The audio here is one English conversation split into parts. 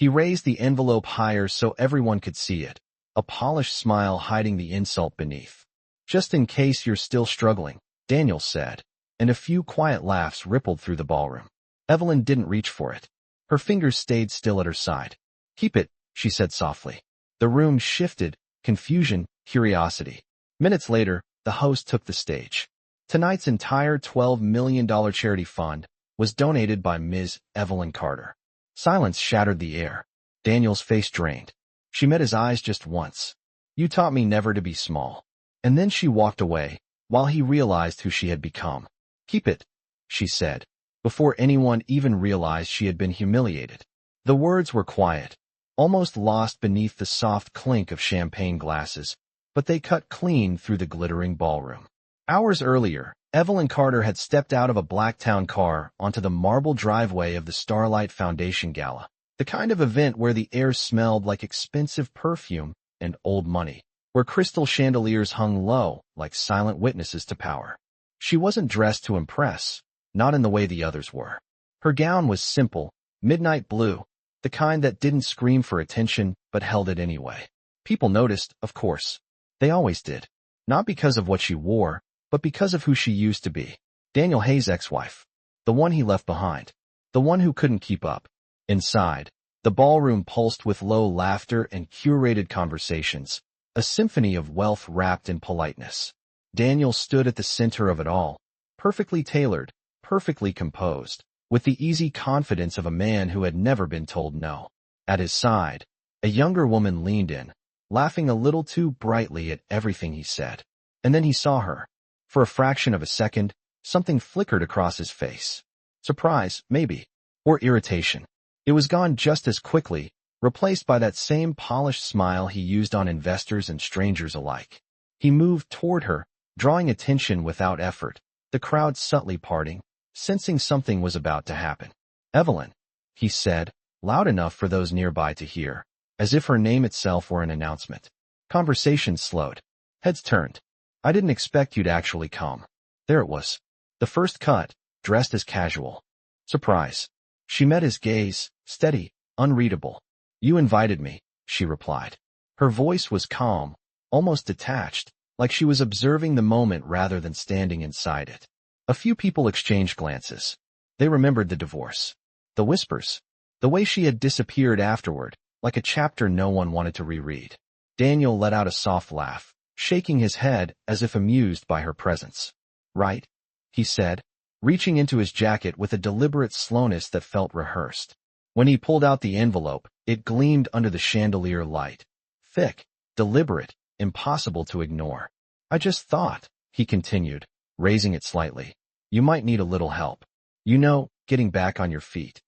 He raised the envelope higher so everyone could see it, a polished smile hiding the insult beneath. "Just in case you're still struggling," Daniel said, and a few quiet laughs rippled through the ballroom. Evelyn didn't reach for it. Her fingers stayed still at her side. "Keep it," she said softly. The room shifted, confusion, curiosity. Minutes later, the host took the stage. Tonight's entire $12 million charity fund was donated by Ms. Evelyn Carter. Silence shattered the air. Daniel's face drained. She met his eyes just once. "You taught me never to be small." And then she walked away, while he realized who she had become. "Keep it," she said, before anyone even realized she had been humiliated. The words were quiet, almost lost beneath the soft clink of champagne glasses, but they cut clean through the glittering ballroom. Hours earlier, Evelyn Carter had stepped out of a Blacktown car onto the marble driveway of the Starlight Foundation Gala, the kind of event where the air smelled like expensive perfume and old money, where crystal chandeliers hung low like silent witnesses to power. She wasn't dressed to impress, not in the way the others were. Her gown was simple, midnight blue, the kind that didn't scream for attention but held it anyway. People noticed, of course. They always did. Not because of what she wore, but because of who she used to be. Daniel Hayes' ex-wife. The one he left behind. The one who couldn't keep up. Inside, the ballroom pulsed with low laughter and curated conversations, a symphony of wealth wrapped in politeness. Daniel stood at the center of it all, perfectly tailored, perfectly composed, with the easy confidence of a man who had never been told no. At his side, a younger woman leaned in, laughing a little too brightly at everything he said. And then he saw her. For a fraction of a second, something flickered across his face. Surprise, maybe, or irritation. It was gone just as quickly, replaced by that same polished smile he used on investors and strangers alike. He moved toward her, drawing attention without effort, the crowd subtly parting, sensing something was about to happen. "Evelyn," he said, loud enough for those nearby to hear, as if her name itself were an announcement. Conversation slowed. Heads turned. "I didn't expect you'd actually come." There it was. The first cut, dressed as casual. Surprise. She met his gaze, steady, unreadable. "You invited me," she replied. Her voice was calm, almost detached, like she was observing the moment rather than standing inside it. A few people exchanged glances. They remembered the divorce. The whispers. The way she had disappeared afterward, like a chapter no one wanted to reread. Daniel let out a soft laugh, shaking his head as if amused by her presence. "Right?" he said, reaching into his jacket with a deliberate slowness that felt rehearsed. When he pulled out the envelope, it gleamed under the chandelier light. Thick, deliberate, impossible to ignore. "I just thought," he continued, raising it slightly, "you might need a little help. You know, getting back on your feet."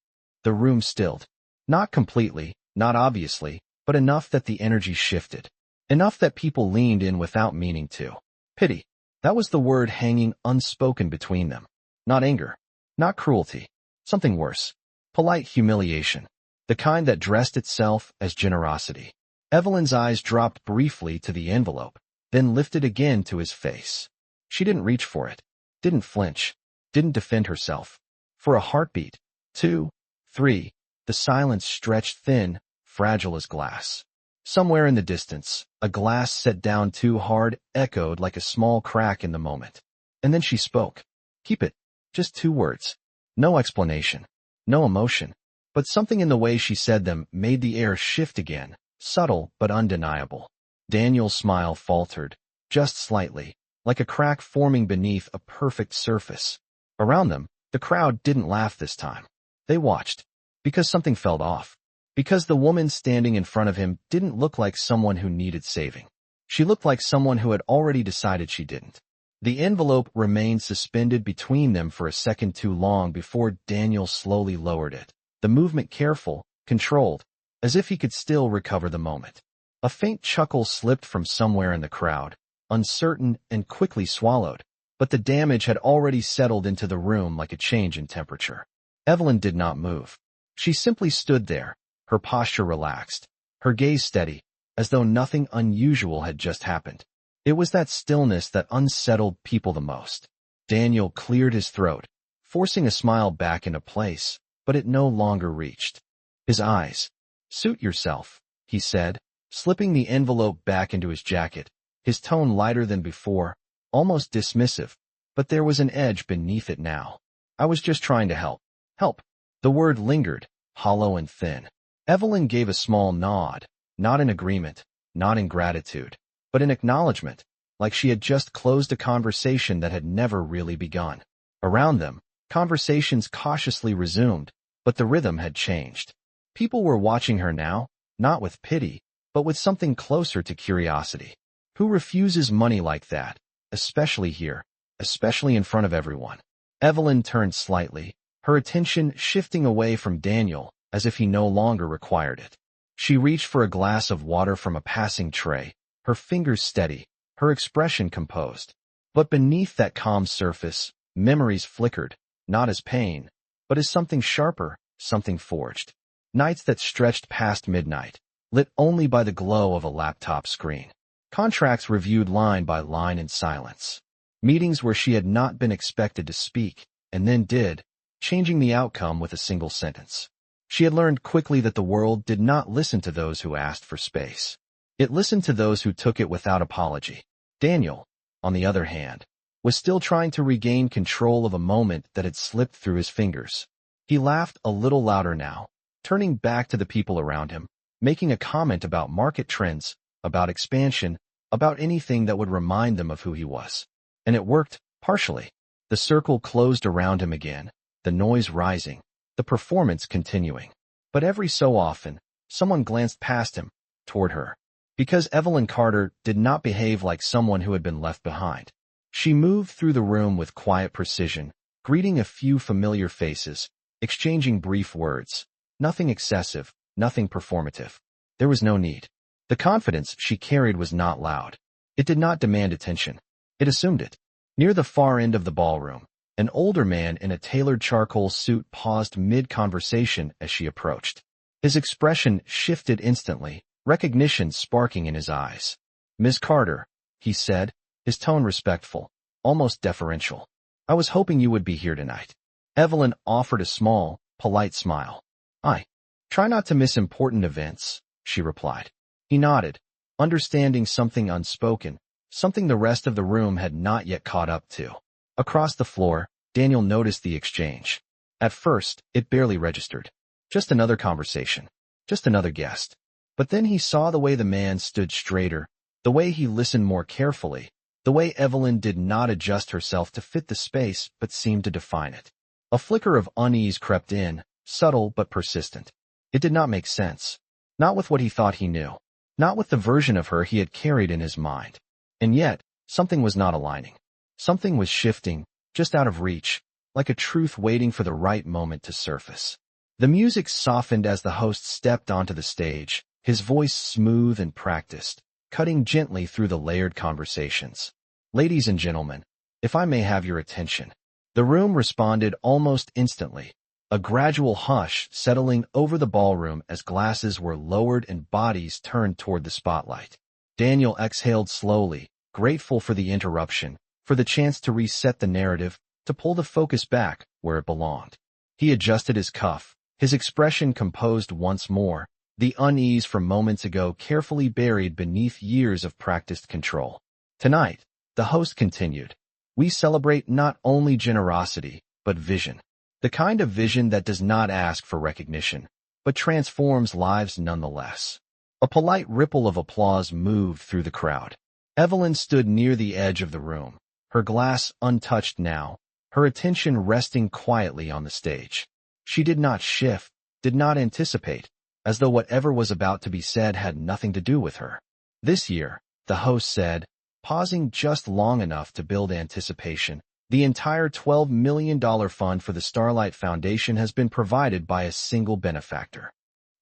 The room stilled. Not completely, not obviously, but enough that the energy shifted. Enough that people leaned in without meaning to. Pity. That was the word hanging unspoken between them. Not anger. Not cruelty. Something worse. Polite humiliation. The kind that dressed itself as generosity. Evelyn's eyes dropped briefly to the envelope, then lifted again to his face. She didn't reach for it. Didn't flinch. Didn't defend herself. For a heartbeat. 2, 3. The silence stretched thin, fragile as glass. Somewhere in the distance, a glass set down too hard echoed like a small crack in the moment. And then she spoke. "Keep it." Just 2 words. No explanation. No emotion. But something in the way she said them made the air shift again, subtle but undeniable. Daniel's smile faltered, just slightly, like a crack forming beneath a perfect surface. Around them, the crowd didn't laugh this time. They watched. Because something felt off. Because the woman standing in front of him didn't look like someone who needed saving. She looked like someone who had already decided she didn't. The envelope remained suspended between them for a second too long before Daniel slowly lowered it, the movement careful, controlled, as if he could still recover the moment. A faint chuckle slipped from somewhere in the crowd, uncertain and quickly swallowed, but the damage had already settled into the room like a change in temperature. Evelyn did not move. She simply stood there, her posture relaxed, her gaze steady, as though nothing unusual had just happened. It was that stillness that unsettled people the most. Daniel cleared his throat, forcing a smile back into place, but it no longer reached. His eyes, Suit yourself, he said, slipping the envelope back into his jacket, his tone lighter than before, almost dismissive, but there was an edge beneath it now. I was just trying to help. Help. The word lingered, hollow and thin. Evelyn gave a small nod, not in agreement, not in gratitude, but in acknowledgement, like she had just closed a conversation that had never really begun. Around them, conversations cautiously resumed, but the rhythm had changed. People were watching her now, not with pity, but with something closer to curiosity. Who refuses money like that, especially here, especially in front of everyone? Evelyn turned slightly, her attention shifting away from Daniel, as if he no longer required it. She reached for a glass of water from a passing tray, her fingers steady, her expression composed. But beneath that calm surface, memories flickered, not as pain, but as something sharper, something forged. Nights that stretched past midnight, lit only by the glow of a laptop screen. Contracts reviewed line by line in silence. Meetings where she had not been expected to speak, and then did, changing the outcome with a single sentence. She had learned quickly that the world did not listen to those who asked for space. It listened to those who took it without apology. Daniel, on the other hand, was still trying to regain control of a moment that had slipped through his fingers. He laughed a little louder now, turning back to the people around him, making a comment about market trends, about expansion, about anything that would remind them of who he was. And it worked, partially. The circle closed around him again, the noise rising, the performance continuing. But every so often, someone glanced past him, toward her. Because Evelyn Carter did not behave like someone who had been left behind. She moved through the room with quiet precision, greeting a few familiar faces, exchanging brief words. Nothing excessive, nothing performative. There was no need. The confidence she carried was not loud. It did not demand attention. It assumed it. Near the far end of the ballroom, an older man in a tailored charcoal suit paused mid-conversation as she approached. His expression shifted instantly, recognition sparking in his eyes. "Ms. Carter," he said, his tone respectful, almost deferential. "I was hoping you would be here tonight." Evelyn offered a small, polite smile. "I try not to miss important events," she replied. He nodded, understanding something unspoken, something the rest of the room had not yet caught up to. Across the floor, Daniel noticed the exchange. At first, it barely registered. Just another conversation. Just another guest. But then he saw the way the man stood straighter, the way he listened more carefully, the way Evelyn did not adjust herself to fit the space but seemed to define it. A flicker of unease crept in, subtle but persistent. It did not make sense. Not with what he thought he knew. Not with the version of her he had carried in his mind. And yet, something was not aligning. Something was shifting, just out of reach, like a truth waiting for the right moment to surface. The music softened as the host stepped onto the stage, his voice smooth and practiced, cutting gently through the layered conversations. "Ladies and gentlemen, if I may have your attention." The room responded almost instantly, a gradual hush settling over the ballroom as glasses were lowered and bodies turned toward the spotlight. Daniel exhaled slowly, grateful for the interruption, for the chance to reset the narrative, to pull the focus back where it belonged. He adjusted his cuff, his expression composed once more, the unease from moments ago carefully buried beneath years of practiced control. "Tonight," the host continued, "we celebrate not only generosity, but vision. The kind of vision that does not ask for recognition, but transforms lives nonetheless." A polite ripple of applause moved through the crowd. Evelyn stood near the edge of the room, her glass untouched now, her attention resting quietly on the stage. She did not shift, did not anticipate, as though whatever was about to be said had nothing to do with her. "This year," the host said, pausing just long enough to build anticipation, "the entire $12 million fund for the Starlight Foundation has been provided by a single benefactor."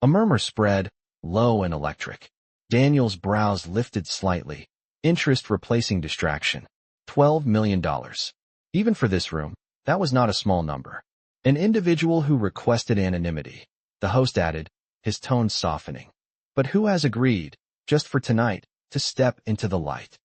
A murmur spread, low and electric. Daniel's brows lifted slightly, interest replacing distraction. $12 million. Even for this room, that was not a small number. An individual who requested anonymity, the host added, his tone softening. "But who has agreed, just for tonight, to step into the light?"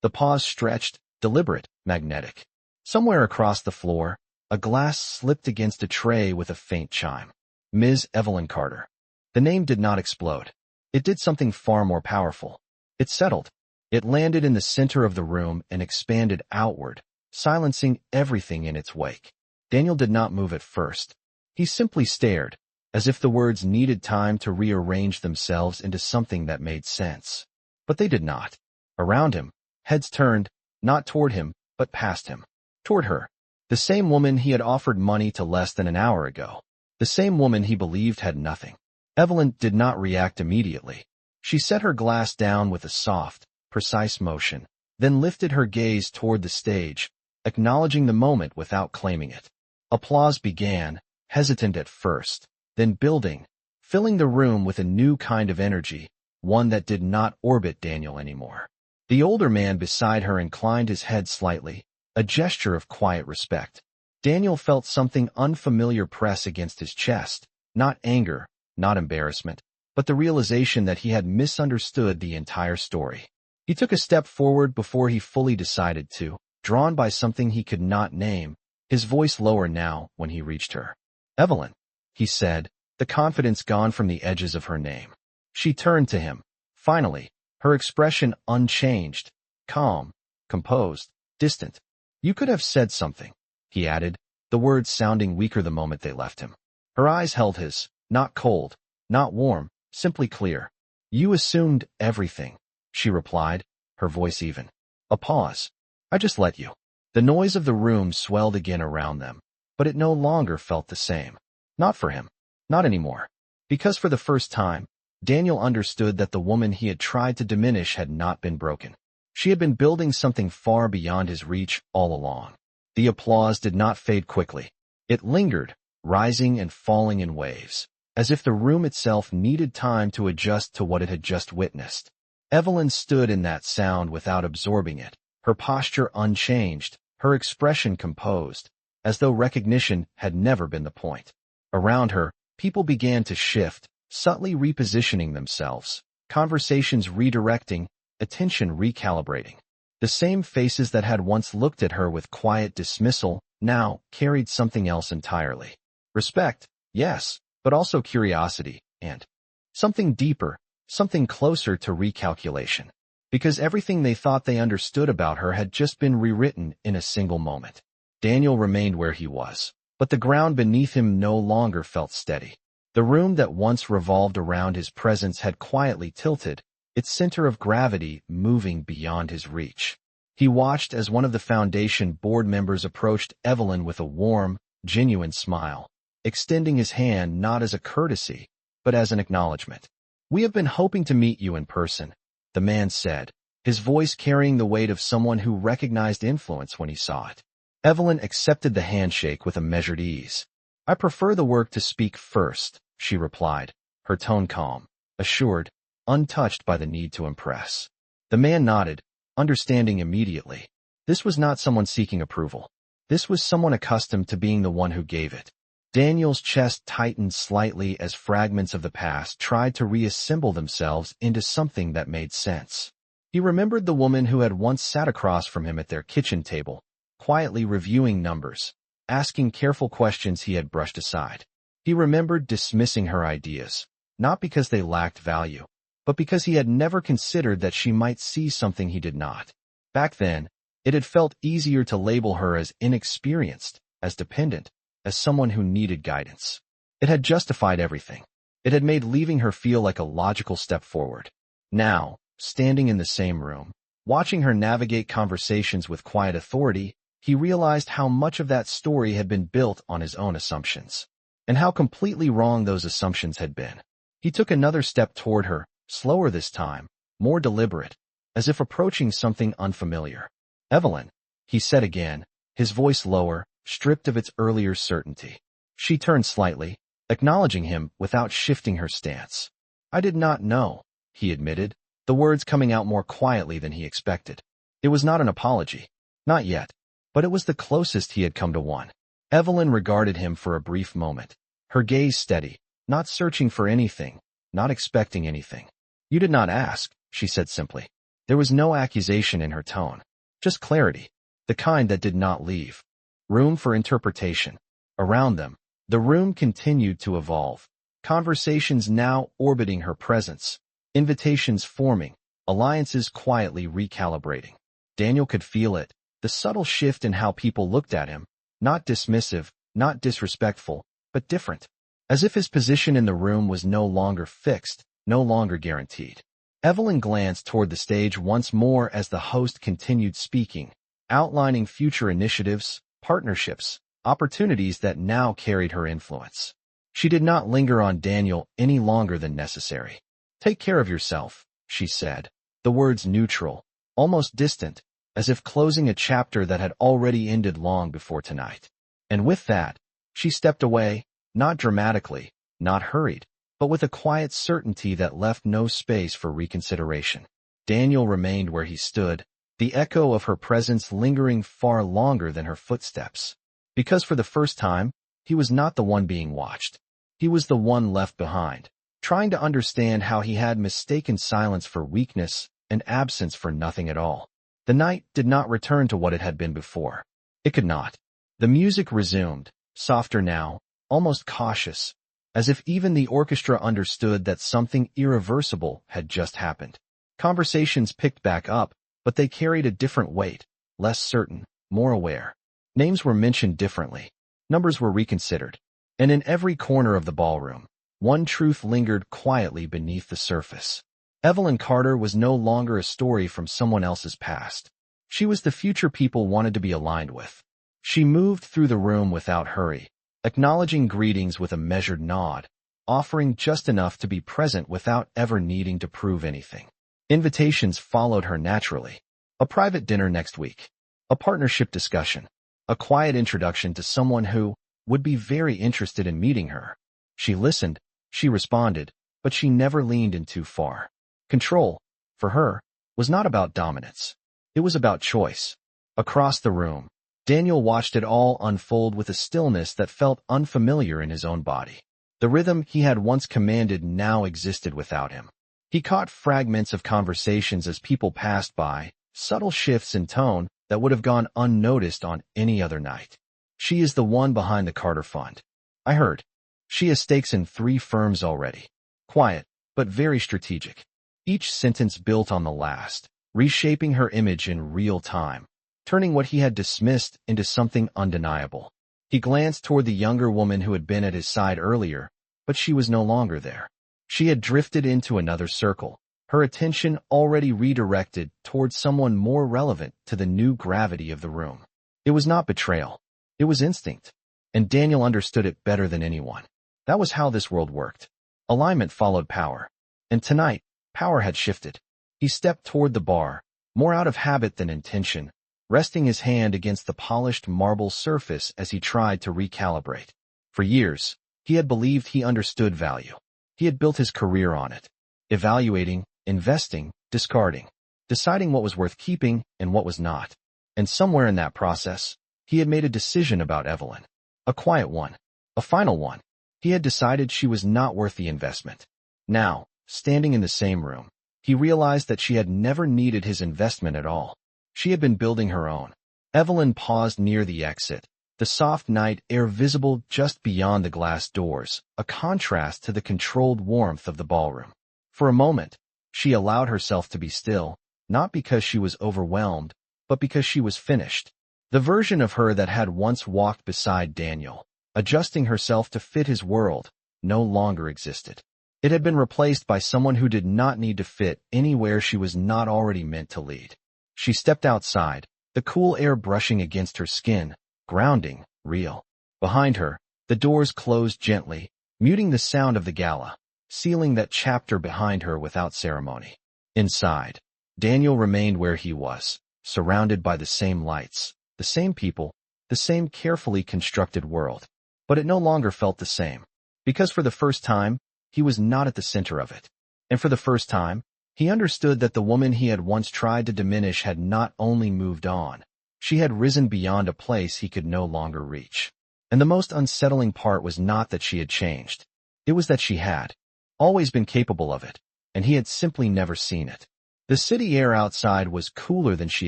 The pause stretched, deliberate, magnetic. Somewhere across the floor, a glass slipped against a tray with a faint chime. "Ms. Evelyn Carter." The name did not explode. It did something far more powerful. It settled. It landed in the center of the room and expanded outward, silencing everything in its wake. Daniel did not move at first. He simply stared, as if the words needed time to rearrange themselves into something that made sense. But they did not. Around him, heads turned, not toward him, but past him. Toward her. The same woman he had offered money to less than an hour ago. The same woman he believed had nothing. Evelyn did not react immediately. She set her glass down with a soft, precise motion, then lifted her gaze toward the stage, acknowledging the moment without claiming it. Applause began, hesitant at first, then building, filling the room with a new kind of energy, one that did not orbit Daniel anymore. The older man beside her inclined his head slightly, a gesture of quiet respect. Daniel felt something unfamiliar press against his chest, not anger, not embarrassment, but the realization that he had misunderstood the entire story. He took a step forward before he fully decided to, drawn by something he could not name, his voice lower now when he reached her. "Evelyn," he said, the confidence gone from the edges of her name. She turned to him, finally, her expression unchanged, calm, composed, distant. "You could have said something," he added, the words sounding weaker the moment they left him. Her eyes held his, not cold, not warm, simply clear. "You assumed everything," she replied, her voice even. A pause. "I just let you." The noise of the room swelled again around them, but it no longer felt the same. Not for him. Not anymore. Because for the first time, Daniel understood that the woman he had tried to diminish had not been broken. She had been building something far beyond his reach all along. The applause did not fade quickly. It lingered, rising and falling in waves, as if the room itself needed time to adjust to what it had just witnessed. Evelyn stood in that sound without absorbing it, her posture unchanged, her expression composed, as though recognition had never been the point. Around her, people began to shift, subtly repositioning themselves, conversations redirecting, attention recalibrating. The same faces that had once looked at her with quiet dismissal now carried something else entirely. Respect, yes, but also curiosity, and something deeper, something closer to recalculation. Because everything they thought they understood about her had just been rewritten in a single moment. Daniel remained where he was, but the ground beneath him no longer felt steady. The room that once revolved around his presence had quietly tilted, its center of gravity moving beyond his reach. He watched as one of the foundation board members approached Evelyn with a warm, genuine smile, extending his hand not as a courtesy, but as an acknowledgement. "We have been hoping to meet you in person," the man said, his voice carrying the weight of someone who recognized influence when he saw it. Evelyn accepted the handshake with a measured ease. "I prefer the work to speak first," she replied, her tone calm, assured, untouched by the need to impress. The man nodded, understanding immediately. This was not someone seeking approval. This was someone accustomed to being the one who gave it. Daniel's chest tightened slightly as fragments of the past tried to reassemble themselves into something that made sense. He remembered the woman who had once sat across from him at their kitchen table, quietly reviewing numbers, asking careful questions he had brushed aside. He remembered dismissing her ideas, not because they lacked value, but because he had never considered that she might see something he did not. Back then, it had felt easier to label her as inexperienced, as dependent, as someone who needed guidance. It had justified everything. It had made leaving her feel like a logical step forward. Now, standing in the same room, watching her navigate conversations with quiet authority, he realized how much of that story had been built on his own assumptions, and how completely wrong those assumptions had been. He took another step toward her, slower this time, more deliberate, as if approaching something unfamiliar. "Evelyn," he said again, his voice lower, stripped of its earlier certainty. She turned slightly, acknowledging him without shifting her stance. "I did not know," he admitted, the words coming out more quietly than he expected. It was not an apology. Not yet. But it was the closest he had come to one. Evelyn regarded him for a brief moment, her gaze steady, not searching for anything, not expecting anything. "You did not ask," she said simply. There was no accusation in her tone, just clarity, the kind that did not leave room for interpretation. Around them, the room continued to evolve. Conversations now orbiting her presence, invitations forming, alliances quietly recalibrating. Daniel could feel it, the subtle shift in how people looked at him, not dismissive, not disrespectful, but different. As if his position in the room was no longer fixed, no longer guaranteed. Evelyn glanced toward the stage once more as the host continued speaking, outlining future initiatives, partnerships, opportunities that now carried her influence. She did not linger on Daniel any longer than necessary. "Take care of yourself," she said, the words neutral, almost distant, as if closing a chapter that had already ended long before tonight. And with that, she stepped away, not dramatically, not hurried, but with a quiet certainty that left no space for reconsideration. Daniel remained where he stood, the echo of her presence lingering far longer than her footsteps. Because for the first time, he was not the one being watched. He was the one left behind, trying to understand how he had mistaken silence for weakness and absence for nothing at all. The night did not return to what it had been before. It could not. The music resumed, softer now, almost cautious, as if even the orchestra understood that something irreversible had just happened. Conversations picked back up, but they carried a different weight, less certain, more aware. Names were mentioned differently. Numbers were reconsidered. And in every corner of the ballroom, one truth lingered quietly beneath the surface. Evelyn Carter was no longer a story from someone else's past. She was the future people wanted to be aligned with. She moved through the room without hurry, acknowledging greetings with a measured nod, offering just enough to be present without ever needing to prove anything. Invitations followed her naturally. A private dinner next week. A partnership discussion. A quiet introduction to someone who would be very interested in meeting her. She listened, she responded, but she never leaned in too far. Control, for her, was not about dominance. It was about choice. Across the room, Daniel watched it all unfold with a stillness that felt unfamiliar in his own body. The rhythm he had once commanded now existed without him. He caught fragments of conversations as people passed by, subtle shifts in tone that would have gone unnoticed on any other night. "She is the one behind the Carter Fund. I heard. She has stakes in 3 firms already." Quiet, but very strategic. Each sentence built on the last, reshaping her image in real time, turning what he had dismissed into something undeniable. He glanced toward the younger woman who had been at his side earlier, but she was no longer there. She had drifted into another circle, her attention already redirected towards someone more relevant to the new gravity of the room. It was not betrayal. It was instinct, and Daniel understood it better than anyone. That was how this world worked. Alignment followed power, and tonight, power had shifted. He stepped toward the bar, more out of habit than intention, resting his hand against the polished marble surface as he tried to recalibrate. For years, he had believed he understood value. He had built his career on it, evaluating, investing, discarding, deciding what was worth keeping and what was not. And somewhere in that process, he had made a decision about Evelyn. A quiet one. A final one. He had decided she was not worth the investment. Now, standing in the same room, he realized that she had never needed his investment at all. She had been building her own. Evelyn paused near the exit, the soft night air visible just beyond the glass doors, a contrast to the controlled warmth of the ballroom. For a moment, she allowed herself to be still, not because she was overwhelmed, but because she was finished. The version of her that had once walked beside Daniel, adjusting herself to fit his world, no longer existed. It had been replaced by someone who did not need to fit anywhere she was not already meant to lead. She stepped outside, the cool air brushing against her skin, grounding, real. Behind her, the doors closed gently, muting the sound of the gala, sealing that chapter behind her without ceremony. Inside, Daniel remained where he was, surrounded by the same lights, the same people, the same carefully constructed world. But it no longer felt the same, because for the first time, he was not at the center of it. And for the first time, he understood that the woman he had once tried to diminish had not only moved on, she had risen beyond a place he could no longer reach. And the most unsettling part was not that she had changed. It was that she had always been capable of it, and he had simply never seen it. The city air outside was cooler than she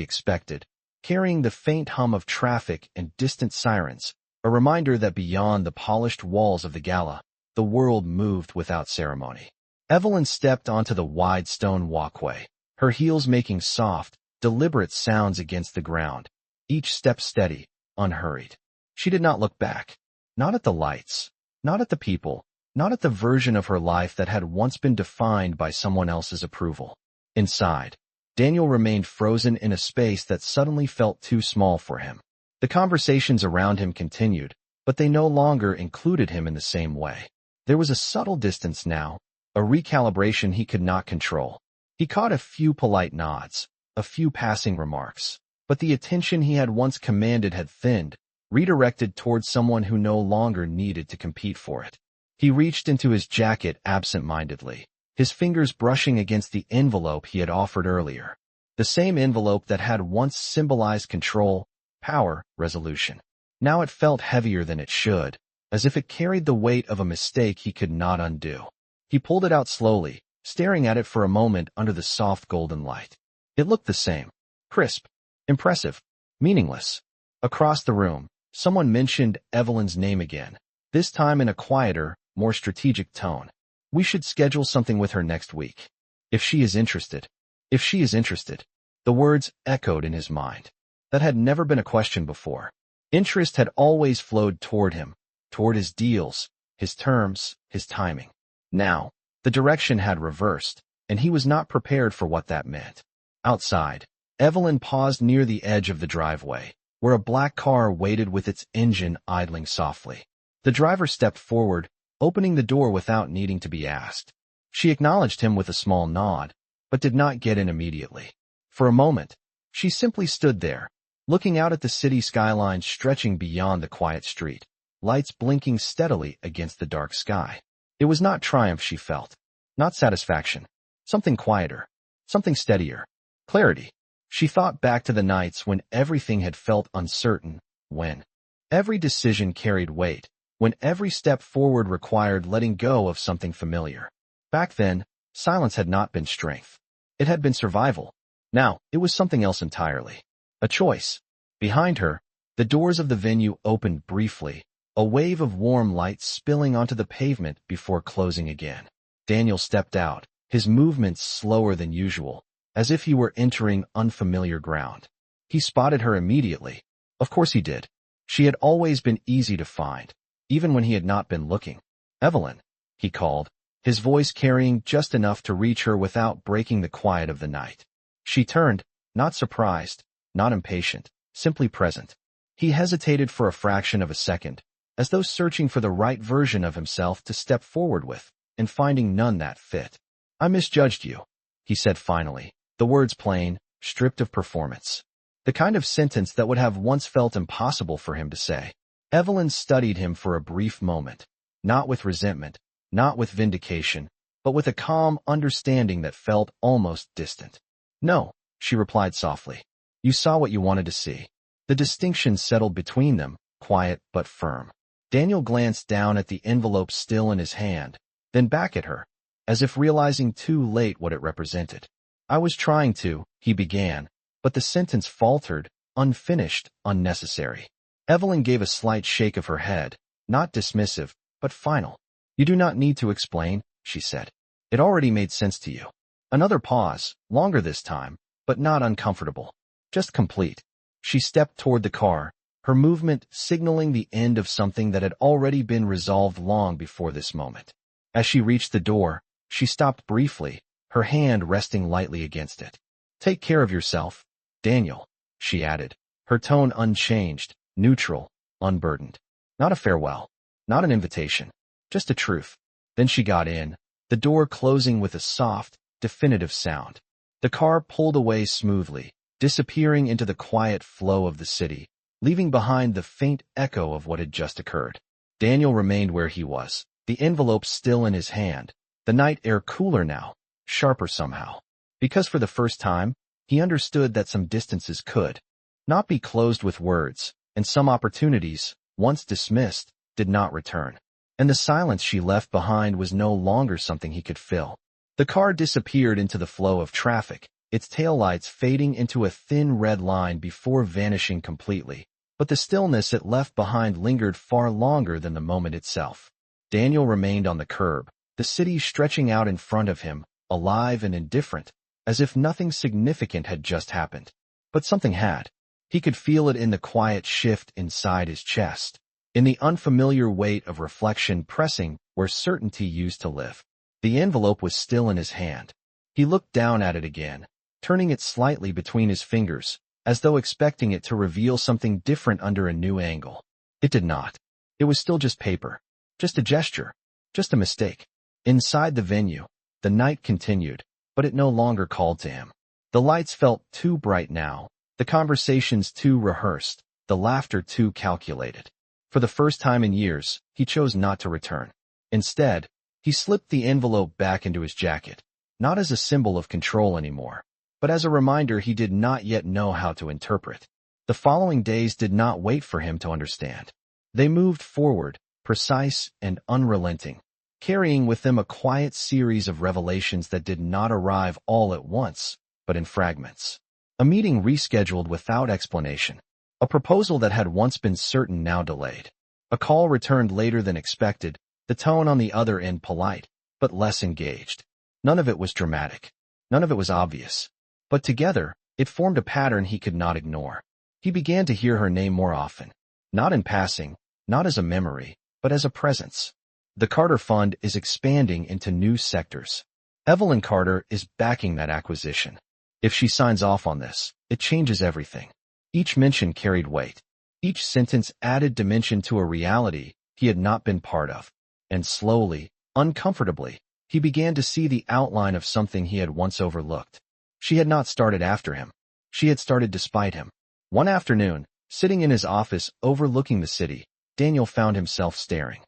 expected, carrying the faint hum of traffic and distant sirens, a reminder that beyond the polished walls of the gala, the world moved without ceremony. Evelyn stepped onto the wide stone walkway, her heels making soft, deliberate sounds against the ground, each step steady, unhurried. She did not look back. Not at the lights, not at the people, not at the version of her life that had once been defined by someone else's approval. Inside, Daniel remained frozen in a space that suddenly felt too small for him. The conversations around him continued, but they no longer included him in the same way. There was a subtle distance now, a recalibration he could not control. He caught a few polite nods, a few passing remarks, but the attention he had once commanded had thinned, redirected towards someone who no longer needed to compete for it. He reached into his jacket absent-mindedly, his fingers brushing against the envelope he had offered earlier. The same envelope that had once symbolized control, power, resolution. Now it felt heavier than it should, as if it carried the weight of a mistake he could not undo. He pulled it out slowly, staring at it for a moment under the soft golden light. It looked the same. Crisp. Impressive. Meaningless. Across the room, someone mentioned Evelyn's name again, this time in a quieter, more strategic tone. We should schedule something with her next week. If she is interested. If she is interested. The words echoed in his mind. That had never been a question before. Interest had always flowed toward him, toward his deals, his terms, his timing. Now, the direction had reversed, and he was not prepared for what that meant. Outside, Evelyn paused near the edge of the driveway, where a black car waited with its engine idling softly. The driver stepped forward, opening the door without needing to be asked. She acknowledged him with a small nod, but did not get in immediately. For a moment, she simply stood there, looking out at the city skyline stretching beyond the quiet street, lights blinking steadily against the dark sky. It was not triumph she felt, not satisfaction, something quieter, something steadier, clarity. She thought back to the nights when everything had felt uncertain, when every decision carried weight, when every step forward required letting go of something familiar. Back then, silence had not been strength. It had been survival. Now, it was something else entirely. A choice. Behind her, the doors of the venue opened briefly, a wave of warm light spilling onto the pavement before closing again. Daniel stepped out, his movements slower than usual, as if he were entering unfamiliar ground. He spotted her immediately. Of course he did. She had always been easy to find, even when he had not been looking. Evelyn, he called, his voice carrying just enough to reach her without breaking the quiet of the night. She turned, not surprised, not impatient, simply present. He hesitated for a fraction of a second, as though searching for the right version of himself to step forward with, and finding none that fit. I misjudged you, he said finally, the words plain, stripped of performance. The kind of sentence that would have once felt impossible for him to say. Evelyn studied him for a brief moment, not with resentment, not with vindication, but with a calm understanding that felt almost distant. No, she replied softly. You saw what you wanted to see. The distinction settled between them, quiet but firm. Daniel glanced down at the envelope still in his hand, then back at her, as if realizing too late what it represented. I was trying to, he began, but the sentence faltered, unfinished, unnecessary. Evelyn gave a slight shake of her head, not dismissive, but final. You do not need to explain, she said. It already made sense to you. Another pause, longer this time, but not uncomfortable. Just complete. She stepped toward the car, her movement signaling the end of something that had already been resolved long before this moment. As she reached the door, she stopped briefly, her hand resting lightly against it. Take care of yourself, Daniel, she added, her tone unchanged, neutral, unburdened. Not a farewell, not an invitation, just a truth. Then she got in, the door closing with a soft, definitive sound. The car pulled away smoothly, disappearing into the quiet flow of the city, leaving behind the faint echo of what had just occurred. Daniel remained where he was, the envelope still in his hand, the night air cooler now, sharper somehow. Because for the first time, he understood that some distances could not be closed with words, and some opportunities, once dismissed, did not return. And the silence she left behind was no longer something he could fill. The car disappeared into the flow of traffic, its taillights fading into a thin red line before vanishing completely, but the stillness it left behind lingered far longer than the moment itself. Daniel remained on the curb, the city stretching out in front of him, alive and indifferent, as if nothing significant had just happened. But something had. He could feel it in the quiet shift inside his chest, in the unfamiliar weight of reflection pressing where certainty used to live. The envelope was still in his hand. He looked down at it again, turning it slightly between his fingers, as though expecting it to reveal something different under a new angle. It did not. It was still just paper. Just a gesture. Just a mistake. Inside the venue, the night continued, but it no longer called to him. The lights felt too bright now, the conversations too rehearsed, the laughter too calculated. For the first time in years, he chose not to return. Instead, he slipped the envelope back into his jacket, not as a symbol of control anymore, but as a reminder he did not yet know how to interpret. The following days did not wait for him to understand. They moved forward, precise and unrelenting, carrying with them a quiet series of revelations that did not arrive all at once, but in fragments. A meeting rescheduled without explanation. A proposal that had once been certain now delayed. A call returned later than expected, the tone on the other end polite, but less engaged. None of it was dramatic. None of it was obvious. But together, it formed a pattern he could not ignore. He began to hear her name more often. Not in passing, not as a memory, but as a presence. The Carter Fund is expanding into new sectors. Evelyn Carter is backing that acquisition. If she signs off on this, it changes everything. Each mention carried weight. Each sentence added dimension to a reality he had not been part of. And slowly, uncomfortably, he began to see the outline of something he had once overlooked. She had not started after him. She had started despite him. One afternoon, sitting in his office overlooking the city, Daniel found himself staring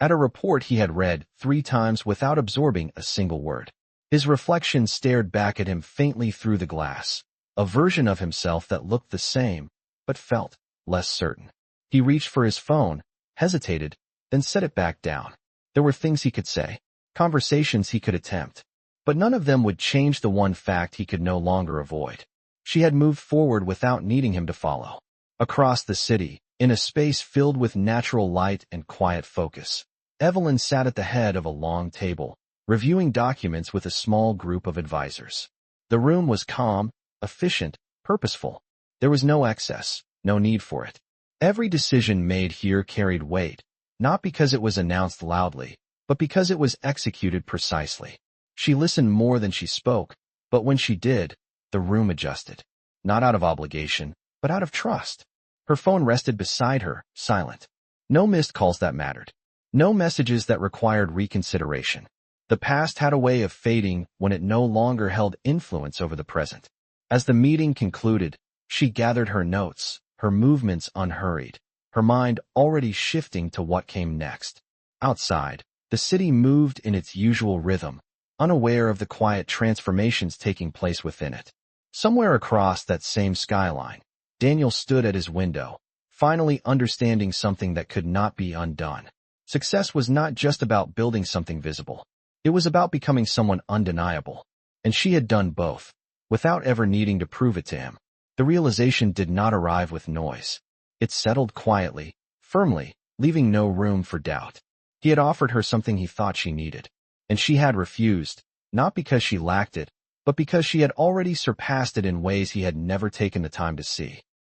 at a report he had read 3 times without absorbing a single word. His reflection stared back at him faintly through the glass, a version of himself that looked the same, but felt less certain. He reached for his phone, hesitated, then set it back down. There were things he could say, conversations he could attempt, but none of them would change the one fact he could no longer avoid. She had moved forward without needing him to follow. Across the city, in a space filled with natural light and quiet focus, Evelyn sat at the head of a long table, reviewing documents with a small group of advisors. The room was calm, efficient, purposeful. There was no excess, no need for it. Every decision made here carried weight, not because it was announced loudly, but because it was executed precisely. She listened more than she spoke, but when she did, the room adjusted. Not out of obligation, but out of trust. Her phone rested beside her, silent. No missed calls that mattered. No messages that required reconsideration. The past had a way of fading when it no longer held influence over the present. As the meeting concluded, she gathered her notes, her movements unhurried, her mind already shifting to what came next. Outside, the city moved in its usual rhythm, unaware of the quiet transformations taking place within it. Somewhere across that same skyline, Daniel stood at his window, finally understanding something that could not be undone. Success was not just about building something visible. It was about becoming someone undeniable. And she had done both, without ever needing to prove it to him. The realization did not arrive with noise. It settled quietly, firmly, leaving no room for doubt. He had offered her something he thought she needed, and she had refused, not because she lacked it, but because she had already surpassed it in ways he had never taken the time to see.